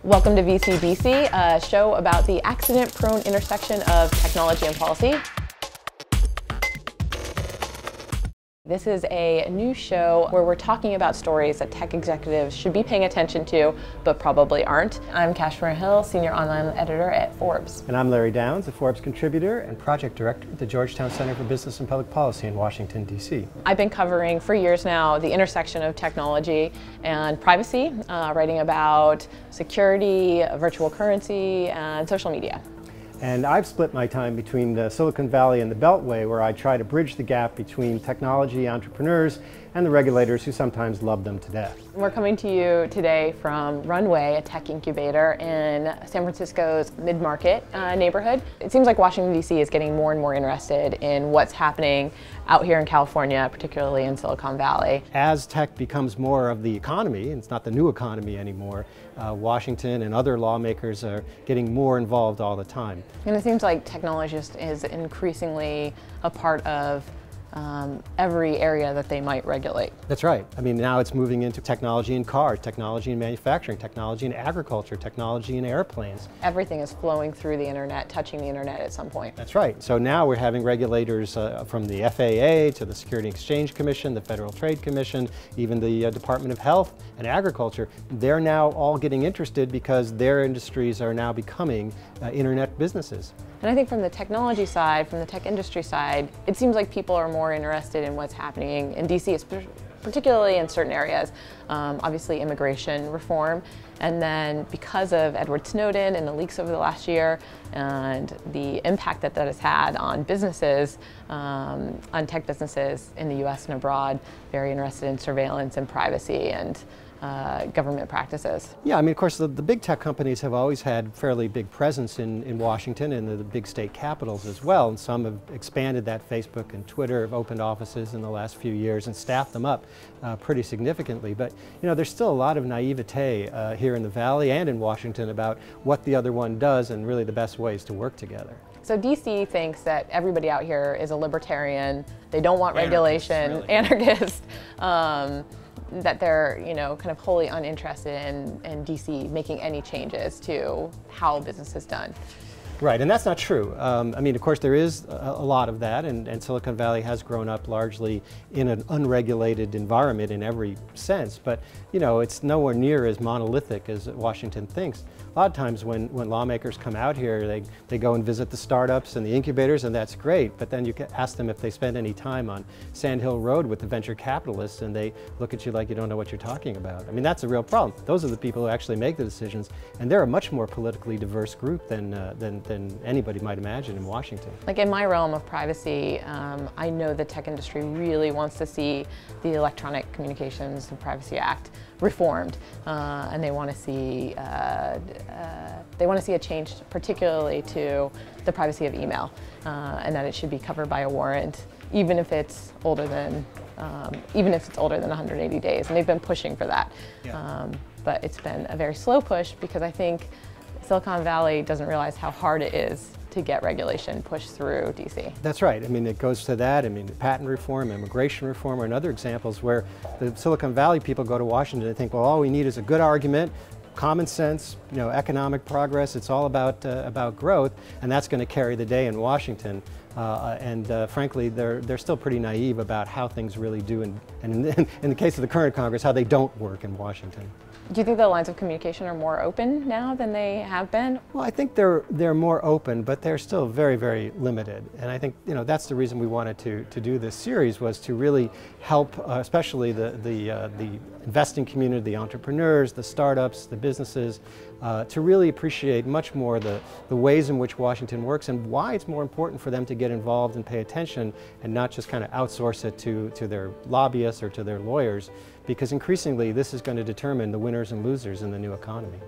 Welcome to VCBC, a show about the accident-prone intersection of technology and policy. This is a new show where we're talking about stories that tech executives should be paying attention to, but probably aren't. I'm Kashmir Hill, Senior Online Editor at Forbes. And I'm Larry Downs, a Forbes contributor and Project Director at the Georgetown Center for Business and Public Policy in Washington, D.C. I've been covering for years now the intersection of technology and privacy, writing about security, virtual currency, and social media. And I've split my time between the Silicon Valley and the Beltway, where I try to bridge the gap between technology entrepreneurs and the regulators who sometimes love them to death. We're coming to you today from Runway, a tech incubator in San Francisco's mid-market neighborhood. It seems like Washington, D.C. is getting more and more interested in what's happening out here in California, particularly in Silicon Valley. As tech becomes more of the economy, and it's not the new economy anymore, Washington and other lawmakers are getting more involved all the time. And it seems like technology is increasingly a part of every area that they might regulate. That's right. I mean, now it's moving into technology in cars, technology in manufacturing, technology in agriculture, technology in airplanes. Everything is flowing through the internet, touching the internet at some point. That's right. So now we're having regulators from the FAA to the Security and Exchange Commission, the Federal Trade Commission, even the Department of Health and Agriculture. They're now all getting interested because their industries are now becoming internet businesses. And I think from the technology side, from the tech industry side, it seems like people are more interested in what's happening in DC, particularly in certain areas. Obviously immigration reform, and then because of Edward Snowden and the leaks over the last year and the impact that that has had on businesses, on tech businesses in the US and abroad, very interested in surveillance and privacy and government practices. Yeah, I mean, of course, the big tech companies have always had fairly big presence in Washington and the big state capitals as well, and some have expanded that. Facebook and Twitter have opened offices in the last few years and staffed them up pretty significantly. But, you know, there's still a lot of naivete here in the Valley and in Washington about what the other one does and really the best ways to work together. So DC thinks that everybody out here is a libertarian, they don't want regulation, anarchist. That they're, you know, kind of wholly uninterested in DC making any changes to how business is done. Right, and that's not true. I mean, of course, there is a lot of that, and Silicon Valley has grown up largely in an unregulated environment in every sense, but, you know, it's nowhere near as monolithic as Washington thinks. A lot of times when lawmakers come out here, they go and visit the startups and the incubators, and that's great, but then you can ask them if they spend any time on Sand Hill Road with the venture capitalists, and they look at you like you don't know what you're talking about. I mean, that's a real problem. Those are the people who actually make the decisions, and they're a much more politically diverse group than anybody might imagine in Washington. Like in my realm of privacy, I know the tech industry really wants to see the Electronic Communications and Privacy Act reformed, and they want to see a change, particularly to the privacy of email, and that it should be covered by a warrant, even if it's older than 180 days. And they've been pushing for that, yeah. But it's been a very slow push because I think Silicon Valley doesn't realize how hard it is to get regulation pushed through DC. That's right. I mean, it goes to that. I mean, patent reform, immigration reform are another examples where the Silicon Valley people go to Washington and think, well, all we need is a good argument, common sense, you know, economic progress. It's all about growth, and that's going to carry the day in Washington. Frankly, they're still pretty naive about how things really do, and in the case of the current Congress, how they don't work in Washington. Do you think the lines of communication are more open now than they have been? Well, I think they're more open, but they're still very, very limited. And I think, you know, that's the reason we wanted to do this series, was to really help, especially the investing community, the entrepreneurs, the startups, the businesses, to really appreciate much more the ways in which Washington works and why it's more important for them to get involved and pay attention and not just kind of outsource it to their lobbyists or to their lawyers, because increasingly this is going to determine the winners and losers in the new economy.